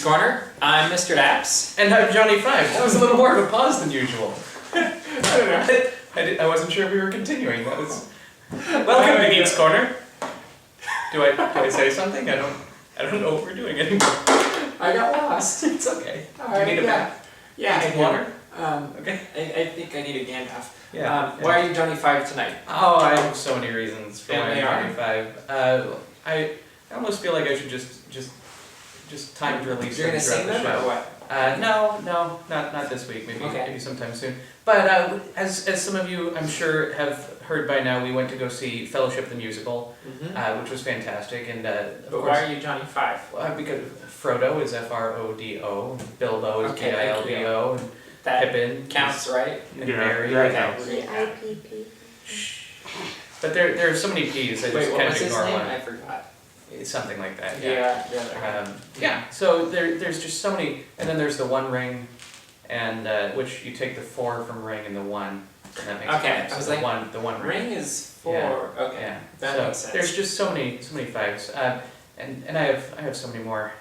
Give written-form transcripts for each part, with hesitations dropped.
Corner. I'm Mr. DAPs. And I'm Johnny 5. That was a little more of a pause than usual. I don't know. I wasn't sure if we were continuing. That was. Welcome to Geeks Corner. Do I say something? I don't know what we're doing anymore. I got lost. It's okay. All Do you need a bath? Yeah, I do. Water? Okay. I think I need a Gandalf. Yeah. Why are you Johnny 5 tonight? Oh, I have so many reasons for why Family I'm Johnny 5. I almost feel like I should just time to release You're them gonna sing throughout them the or show. what? No, not this week. Maybe sometime soon. But as some of you, I'm sure, have heard by now, we went to go see Fellowship the musical, which was fantastic. And of course, why are you Johnny 5? Because Frodo is Frodo, Bilbo is Bilbo, and That Pippin counts, right? and Mary. P-I-P-P. But there are so many P's. I just Wait, what kind was of his ignore name? one. I forgot. Something like that. Yeah. So there's just so many, and then there's the one ring, and which you take the 4 from ring and the 1, and that makes Okay, 5. So I was the like, one ring. Ring is 4. Yeah. Okay, Yeah. that So makes sense. there's just so many 5s, and I have so many more.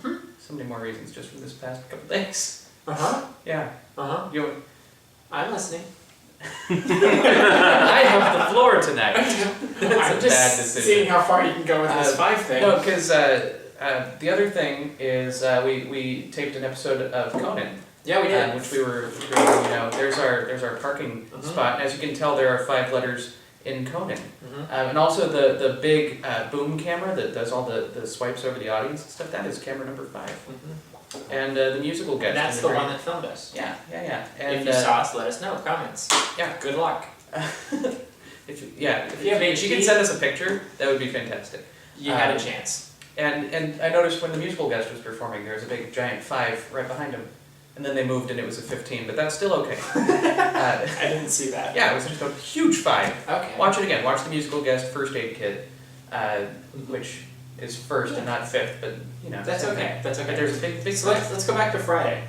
So many more reasons just from this past couple days. Yeah. You. I'm listening. I have the floor tonight. That's I'm a just bad decision. seeing how far you can go with this 5 thing. No, because the other thing is we taped an episode of Conan. Yeah, we did. Which we were, there's our parking spot. And as you can tell, there are 5 letters in Conan. And also the big boom camera that does all the swipes over the audience and stuff, that is camera number 5. And the musical guest. And that's the one that filmed us. Yeah. And if you saw us, let us know. Comments. Yeah. Good luck. If you have HD, you can send us a picture, that would be fantastic. You had a chance. And I noticed when the musical guest was performing, there was a big giant 5 right behind him. And then they moved and it was a 15, but that's still okay. I didn't see that. Yeah, it was just a huge 5. Okay. Watch it again. Watch the musical guest First Aid Kid, which is first and not 5th, but That's same okay. thing. That's okay. But there's a big. So let's go back to Friday.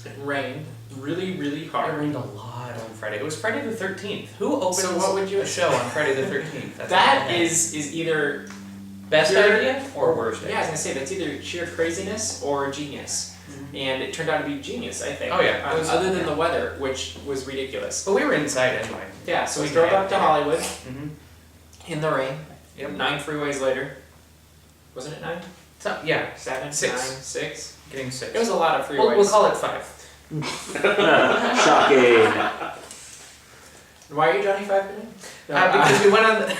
It rained really, really It hard. rained a lot on Friday. It was Friday the 13th. Who opens So what would you a show on Friday the 13th? That is either best pure- idea or worst idea? Yeah, I was gonna say that's either sheer craziness or genius, and it turned out to be genius. I think. Oh, yeah. It was- other than the weather, which was ridiculous. But we were inside anyway. Yeah, so we Wasn't drove bad. up to Hollywood in the rain. Yep. 9 freeways later. Wasn't it 9? So, yeah, 7? 6. 9? 6? getting 6. It was a lot of freeways. We'll call it 5. Shocking. Why are you Johnny 5 today? Because we went on the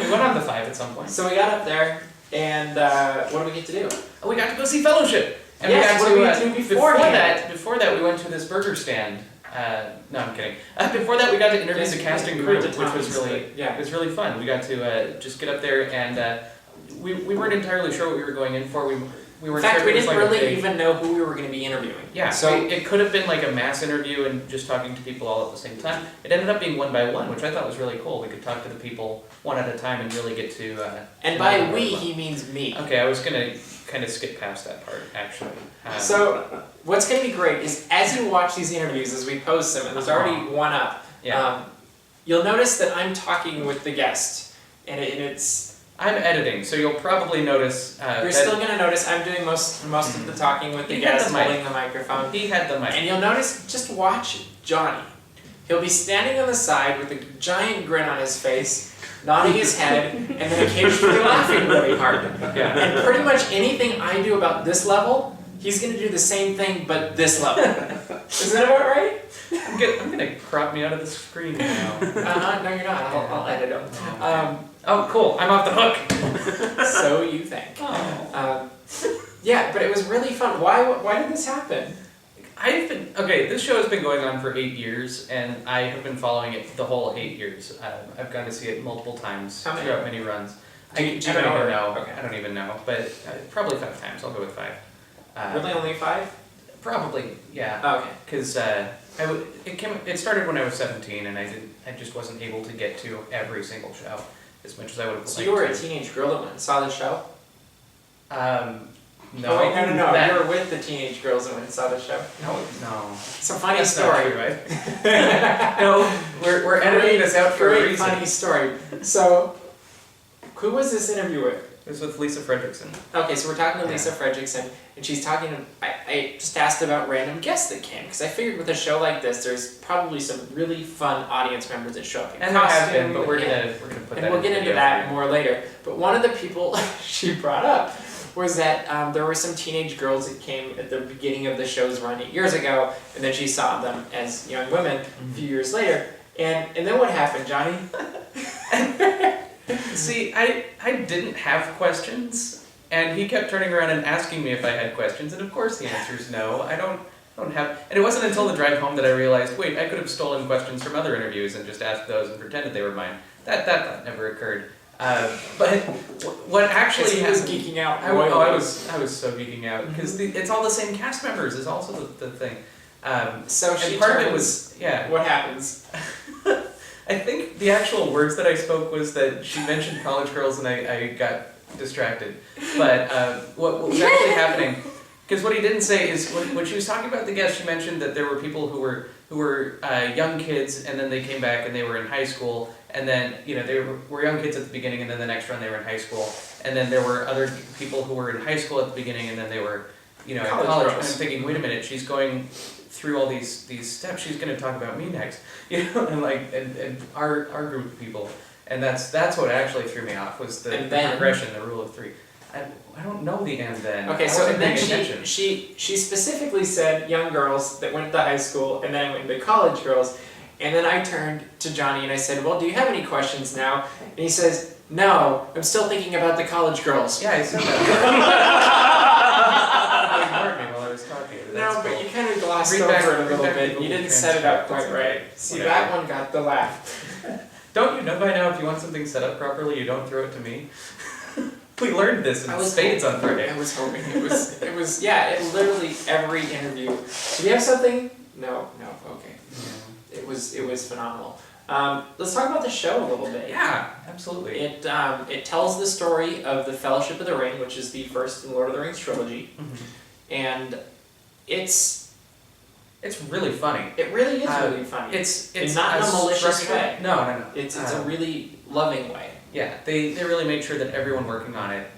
we went on the 5 at some point. So we got up there, and what do we get to do? We got to go see Fellowship. And Yes, we what got did to we do beforehand? before that we went to this burger stand. No, I'm kidding. Before that we got to interview Yes, the cast and we crew, went to which was Tallman's, really yeah. it was really fun. We got to just get up there and we weren't entirely sure what we were going in for. We were In fact, sure we it was didn't like a really big- even know who we were going to be interviewing. Yeah, So it could have been like a mass interview and just talking to people all at the same time. It ended up being 1 by 1, which I thought was really cool. We could talk to the people one at a time and really get to. and know by them we, really well. he means me. Okay, I was gonna kind of skip past that part actually. So what's going to be great is as you watch these interviews, as we post them, and there's already one up. Yeah. You'll notice that I'm talking with the guest, and it's. I'm editing, so you'll probably notice. You're still going to notice I'm doing most of the talking with the He had guest, the mic. holding the microphone. He had the mic. And you'll notice, just watch Johnny. He'll be standing on the side with a giant grin on his face, nodding his head, and then occasionally laughing really hard. Yeah. And pretty much anything I do about this level, he's going to do the same thing, but this level. Is that about right? I'm gonna crop me out of the screen now. No, you're not. I'll edit him. Oh, cool! I'm off the hook. So you think. Oh. Yeah, but it was really fun. Why did this happen? This show has been going on for 8 years, and I have been following it the whole 8 years. I've gone to see it multiple times How many? throughout many runs. Do you I don't even know? know. Okay. I don't even know, but probably 5 times. I'll go with 5. Really only 5? Probably, yeah. Oh, okay. Because it started when I was 17, and I just wasn't able to get to every single show as much as I would have liked. So you were a to. teenage girl that went and saw the show? No. Oh, wait, no. That- You were with the teenage girls that went and saw the show. No. It's a funny That's story. not true, right? No, we're editing this out for a Great reason. funny story. So, who was this interview with? It was with Lisa Fredrickson. Okay, so we're talking to Lisa Fredrickson, and she's talking to, I just asked about random guests that came, because I figured with a show like this, there's probably some really fun audience members that show up in And there have costume. been, but we're gonna put that and we'll get into that for you. more later. But one of the people she brought up was that there were some teenage girls that came at the beginning of the show's run 8 years ago, and then she saw them as young women a few years later. And then what happened, Johnny? See, I didn't have questions, and he kept turning around and asking me if I had questions, and of course the answer is no. I don't have, and it wasn't until the drive home that I realized, wait, I could have stolen questions from other interviews and just asked those and pretended they were mine. That thought never occurred. But what actually he was geeking out. I was so geeking out because it's all the same cast members is also the thing. So she and part of it was what happens? I think the actual words that I spoke was that she mentioned college girls and I got distracted. But what was actually happening, because what he didn't say is, when she was talking about the guests, she mentioned that there were people who were young kids and then they came back and they were in high school, and then, they were young kids at the beginning and then the next run they were in high school, and then there were other people who were in high school at the beginning and then they were, in college. And I'm thinking, wait a minute, she's going through all these steps, she's going to talk about me next, and our group of people, and that's what actually threw me off was the progression, the rule of three. I don't know the and then. Okay, so and then she specifically said young girls that went to high school, and then I went to college girls, and then I turned to Johnny and I said, well, do you have any questions now? And he says, no, I'm still thinking about the college girls. Yeah, I said that. You ignored me while I was talking. No, but you kind of glossed over it a little bit. You didn't set it up quite right. See, that one got the laugh. Don't you know by now if you want something set up properly, you don't throw it to me? We learned this in Spades on Friday. I was hoping it was, literally every interview. Do you have something? No, okay. Yeah. It was phenomenal. Let's talk about the show a little bit. Yeah, absolutely. It tells the story of the Fellowship of the Ring, which is the first in Lord of the Rings trilogy, and it's really funny. It really is really funny. It's not in a malicious way. No. It's a really loving way. Yeah, they really made sure that everyone working on it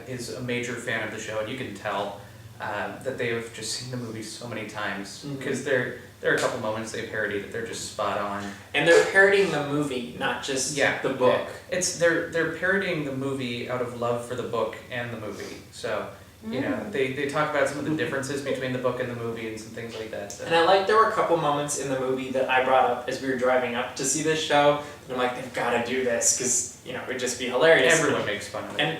is a major fan of the show, and you can tell that they have just seen the movie so many times, because there are a couple moments they parody that they're just spot on. And they're parodying the movie, not just the book. Yeah. They're parodying the movie out of love for the book and the movie. So, they talk about some of the differences between the book and the movie and some things like that. So. And there were a couple moments in the movie that I brought up as we were driving up to see this show, and I'm like, they've got to do this, because, it would just be hilarious. Everyone makes fun of it. And,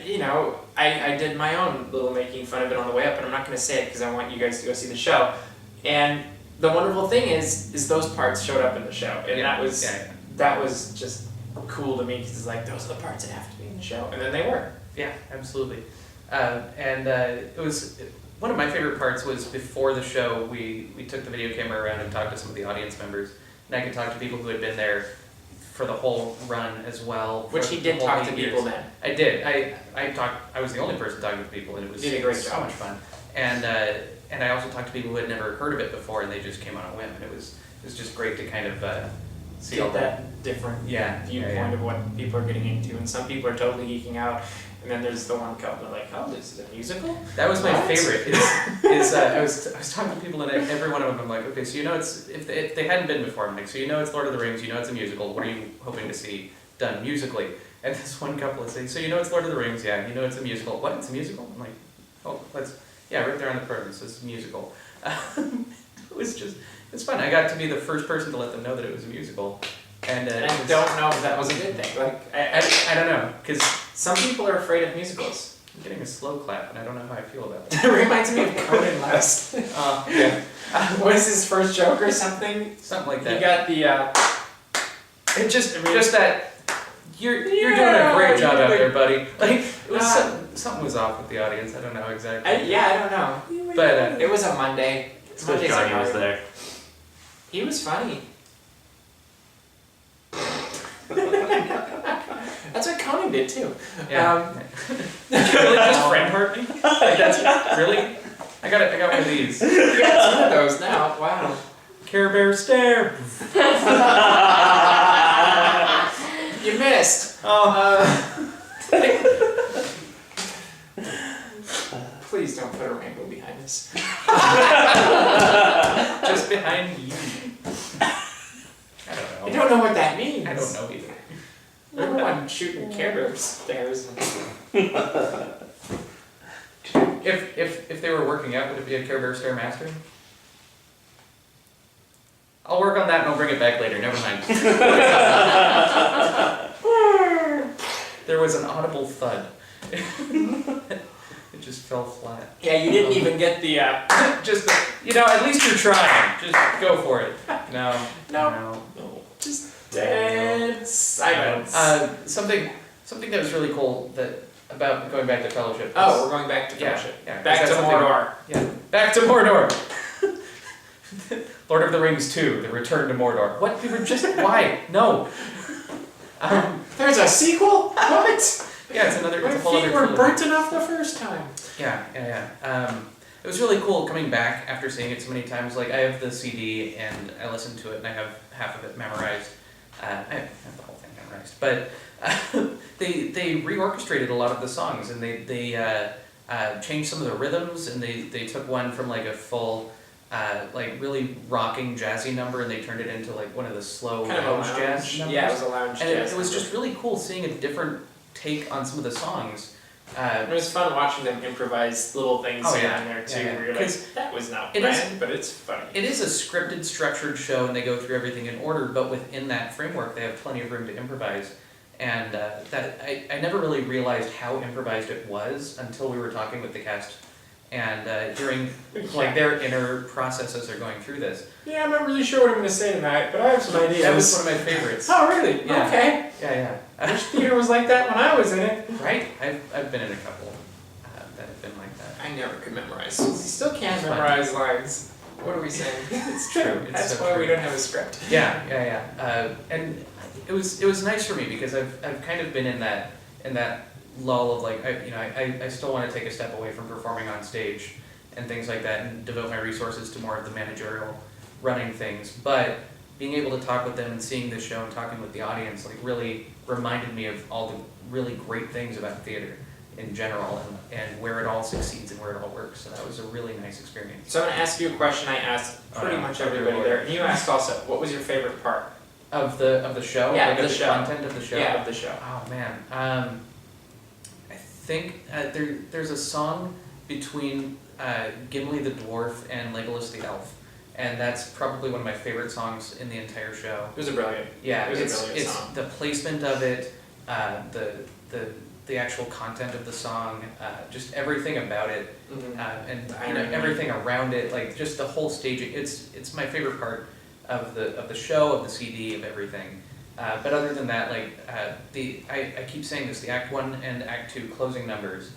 I did my own little making fun of it on the way up, and I'm not going to say it because I want you guys to go see the show. And the wonderful thing is those parts showed up in the show, and that was just cool to me, because it's like, those are the parts that have to be in the show, and then they were. Yeah, absolutely. It was one of my favorite parts was before the show, we took the video camera around and talked to some of the audience members, and I could talk to people who had been there for the whole run as well. Which he did talk to people then. I did. I was the only person talking to people, and it was so much fun. And I also talked to people who had never heard of it before, and they just came on a whim, and it was just great to kind of see all that different viewpoint of what people are getting into, and some people are totally geeking out. And then there's the one couple like, oh, this is a musical? That was my favorite. I was talking to people, and every one of them, I'm like, okay, so it's if they hadn't been before, I'm like, so it's Lord of the Rings, it's a musical. What are you hoping to see done musically? And this one couple is saying, so it's Lord of the Rings, yeah, it's a musical. What? It's a musical? I'm like, oh, right there on the program, it says musical. It's fun. I got to be the first person to let them know that it was a musical. And I don't know if that was a good thing. I don't know, because some people are afraid of musicals. I'm getting a slow clap, and I don't know how I feel about that. It reminds me of Conan last. What is his first joke or something? Something like that. He got the. It just that you're doing a great job out there, buddy. It was something was off with the audience. I don't know exactly. I don't know. But it was a Monday. Monday Johnny was there. He was funny. That's what Conan did too. Yeah. Did you really just friend hurt me? Really? I got one of these. You got some of those now. Wow. Care Bear stare. You missed. I don't know either. Number one, shooting Care Bear stairs. If they were working out, would it be a Care Bear Stair Master? I'll work on that and I'll bring it back later, never mind. There was an audible thud. It just fell flat. Yeah, you didn't even get the, Just, at least you're trying. Just go for it. No. just dead silence. Something that was really cool about going back to Fellowship. We're going back to Fellowship. Yeah, back to Mordor. Yeah, back to Mordor. Lord of the Rings 2, The Return to Mordor. What? Why? No. There's a sequel? What? Yeah, it's a whole other My feet were burnt enough the first time. Yeah. It was really cool coming back after seeing it so many times. Like, I have the CD and I listened to it and I have half of it memorized. I have the whole thing memorized. But they reorchestrated a lot of the songs and they changed some of the rhythms and they took one from like a full really rocking jazzy number and they turned it into like one of the slow kind lounge jazz numbers. Yeah, it was a lounge jazz. And it was just really cool seeing a different take on some of the songs. It was fun watching them improvise little things here and there too. Yeah. Where you're like, that was not planned, but it's funny. It is a scripted, structured show, and they go through everything in order. But within that framework, they have plenty of room to improvise. And that I never really realized how improvised it was until we were talking with the cast and hearing their inner process as they're going through this. Yeah, I'm not really sure what I'm going to say tonight, but I have some ideas. That was one of my favorites. Oh, really? Yeah. Okay. Yeah. Which theater was like that when I was in it? Right? I've been in a couple that have been like that. I never could memorize. You still can't memorize lines. What are we saying? It's true. That's why we don't have a script. Yeah. And it was nice for me because I've kind of been in that lull of like I still want to take a step away from performing on stage and things like that and devote my resources to more of the managerial running things. But being able to talk with them and seeing the show and talking with the audience really reminded me of all the really great things about theater in general and where it all succeeds and where it all works. So that was a really nice experience. So I'm going to ask you a question I asked pretty much everybody there. And you asked also, what was your favorite part? Of the show? Yeah, like the of the show. content of the show? Yeah, of the show. Oh man. I think there's a song between Gimli the dwarf and Legolas the elf. And that's probably one of my favorite songs in the entire show. It was a brilliant. Yeah, it was a brilliant it's song. The placement of it, the actual content of the song, just everything about it, and everything around it, like just the whole staging. It's my favorite part of the show, of the CD, of everything. But other than that, I keep saying this, the Act 1 and Act 2 closing numbers,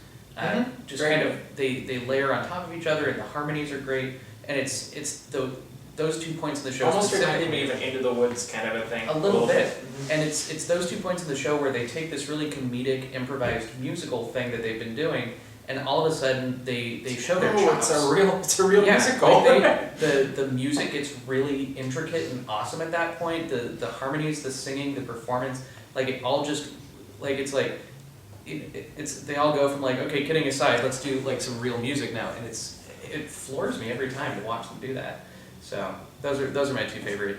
just Great. kind of they layer on top of each other, and the harmonies are great. And it's those 2 points in the show Almost specifically. reminded me of an Into the Woods kind of a thing. A little bit. And it's those 2 points in the show where they take this really comedic, improvised musical thing that they've been doing, and all of a sudden they show their chops. It's a real musical. Like the music gets really intricate and awesome at that point. The harmonies, the singing, the performance, it all just it's they all go from okay, kidding aside, let's do some real music now, and it floors me every time to watch them do that. So those are my 2 favorite.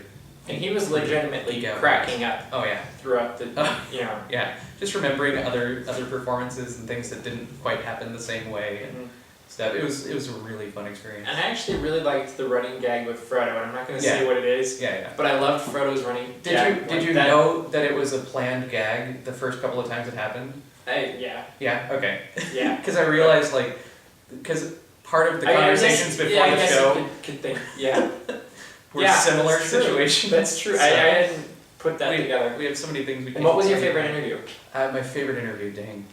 And he was legitimately cracking up. Oh yeah. Throughout the Yeah, just remembering other performances and things that didn't quite happen the same way and stuff. It was a really fun experience. And I actually really liked the running gag with Frodo, and I'm not going to say what it is. Yeah. But I loved Frodo's running gag. Did you know that it was a planned gag the first couple of times it happened? Yeah. Yeah. Okay. Yeah. Because I realized because part of the conversations before the show could think, were similar situations. That's true. I hadn't put that together. We have so many things we can. And what was your favorite interview? My favorite interview, dang.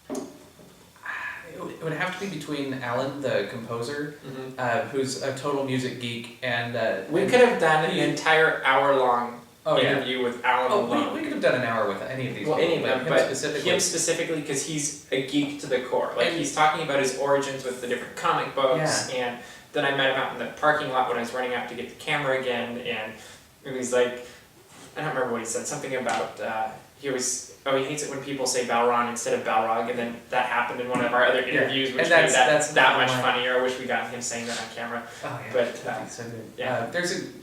It would have to be between Alan, the composer, who's a total music geek, and we could have done an entire hour-long interview with Alan alone. We could have done an hour with any of these. Well, any of them, but specifically. him specifically because he's a geek to the core. He's talking about his origins with the different comic books, and then I met him out in the parking lot when I was running out to get the camera again, and he's like, I don't remember what he said, something about he hates it when people say Balron instead of Balrog, and then that happened in one of our other interviews, which made that much funnier. I wish we got him saying that on camera. Oh yeah, but so good. Yeah.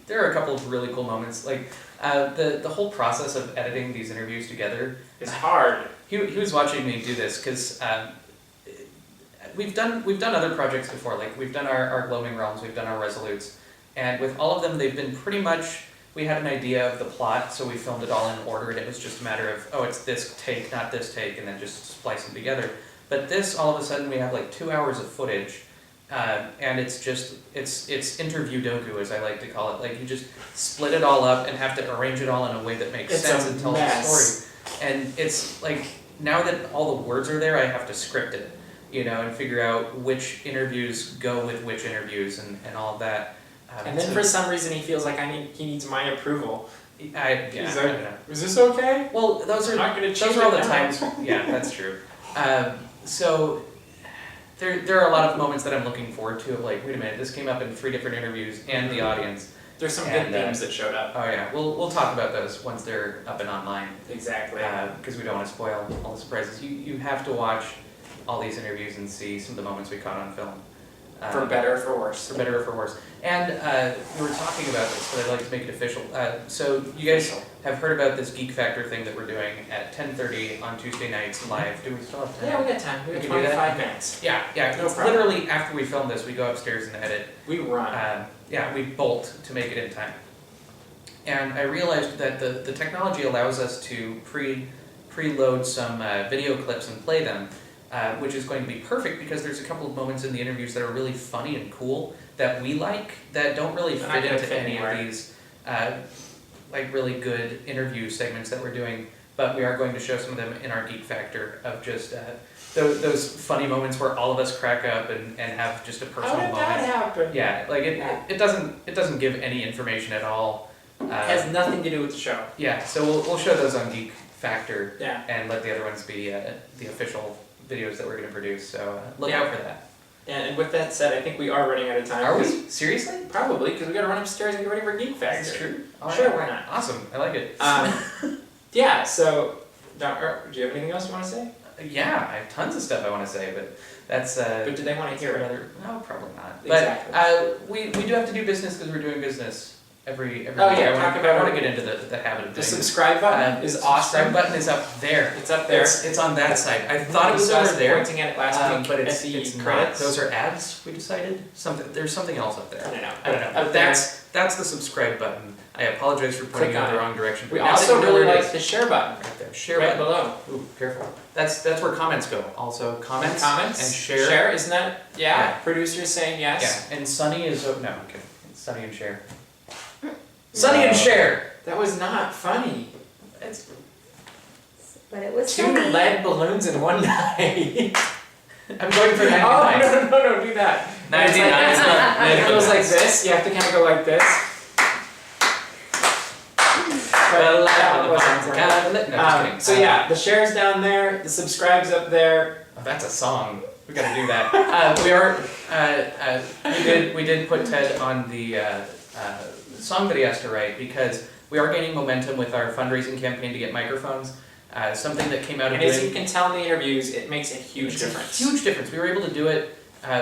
There are a couple of really cool moments, like the whole process of editing these interviews together is hard. He was watching me do this because we've done other projects before, like we've done our Gloaming Realms, we've done our Resolutes, and with all of them they've been pretty much, we had an idea of the plot, so we filmed it all in order, and it was just a matter of, oh, it's this take, not this take, and then just splice them together. But this, all of a sudden, we have like 2 hours of footage, and it's interview doku, as I like to call it. Like, you just split it all up and have to arrange it all in a way that makes sense and tell the story. And it's like, now that all the words are there, I have to script it, and figure out which interviews go with which interviews and all of that. And then for some reason he feels like he needs my approval. I don't know. Is this okay? Well, those are all the times. Yeah, that's true. So there are a lot of moments that I'm looking forward to. Of like, wait a minute, this came up in 3 different interviews and the audience. There's some good themes that showed up. Oh yeah, we'll talk about those once they're up and online. Exactly. Because we don't want to spoil all the surprises. You have to watch all these interviews and see some of the moments we caught on film. For better or for worse. For better or for worse. And we were talking about this, but I'd like to make it official. So you guys have heard about this Geek Factor thing that we're doing at 10:30 on Tuesday nights live. Do we still have time? Yeah, we got time. We got 25 minutes. Yeah. No it's problem. literally after we film this, we go upstairs and edit. We run. We bolt to make it in time. And I realized that the technology allows us to preload some video clips and play them. Which is going to be perfect because there's a couple of moments in the interviews that are really funny and cool that we like that don't really fit into any of these like really good interview segments that we're doing, but we are going to show some of them in our Geek Factor of just those funny moments where all of us crack up and have just a personal moment. How did that happen? Yeah, like it doesn't give any information at all. It has nothing to do with the show. Yeah, so we'll show those on Geek Factor. Yeah. And let the other ones be the official videos that we're going to produce, so look out for that. And with that said, I think we are running out of time. Are we? Seriously? Probably, because we got to run upstairs and get ready for Geek Factor. That's true. Sure, why not? Awesome, I like it. Yeah, so, do you have anything else you want to say? Yeah, I have tons of stuff I want to say, but that's... but do they want to hear it? No, probably not. Exactly. But we do have to do business because we're doing business every week. I want to get into the habit of doing the subscribe button is awesome. Subscribe button is up there. It's up there. It's on that side. I thought it was over there. Pointing at it last week, but it's credits. not. Those are ads, we decided. There's something else up there. I don't know. But that's the subscribe button. I apologize for pointing you in the wrong direction. We also really like the share button. Right there. Share right button. below. Ooh, careful. That's where comments go. Also, comments and share. Share, isn't that? Yeah. Producers saying yes. Yeah. And Sunny is no, I'm kidding. It's Sunny and share. Sunny and share. That was not funny. But it was 2 funny. lead balloons in one night. I'm going for 99. Oh, no, do that. 99 is not. It goes like this. You have to kind of go like this. So yeah, the share's down there, the subscribe's up there. Oh, that's a song. We gotta do that. We did put Ted on the song that he has to write because we are gaining momentum with our fundraising campaign to get microphones. Something that came out of and as you can tell in the interviews, it makes a huge difference. A huge difference. We were able to do it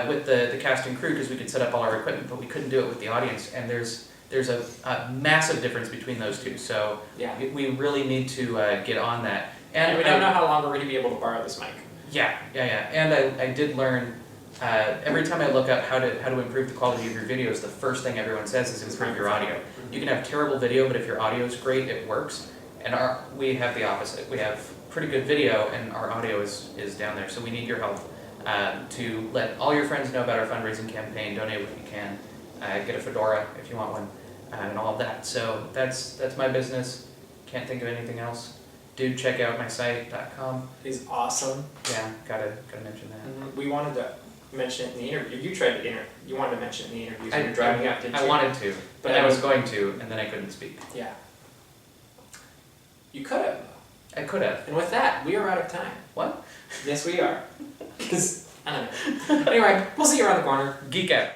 with the cast and crew because we could set up all our equipment, but we couldn't do it with the audience. And there's a massive difference between those two. So yeah. We really need to get on that. And we don't know how long we're going to be able to borrow this mic. Yeah. And I did learn every time I look up how to improve the quality of your videos, the first thing everyone says is improve your audio. You can have terrible video, but if your audio is great, it works. And we have the opposite. We have pretty good video, and our audio is down there. So we need your help to let all your friends know about our fundraising campaign. Donate what you can. Get a fedora if you want one, and all of that. So that's my business. Can't think of anything else. Do check out mysite.com. It's awesome. Yeah, gotta mention that. We wanted to mention it in the interview. You wanted to mention it in the interviews when you were driving up, didn't you? I wanted to, but I was going to, and then I couldn't speak. Yeah. You could have. I could have. And with that, we are out of time. What? Yes, we are. Because, I don't know. Anyway, we'll see you around the corner. Geek out.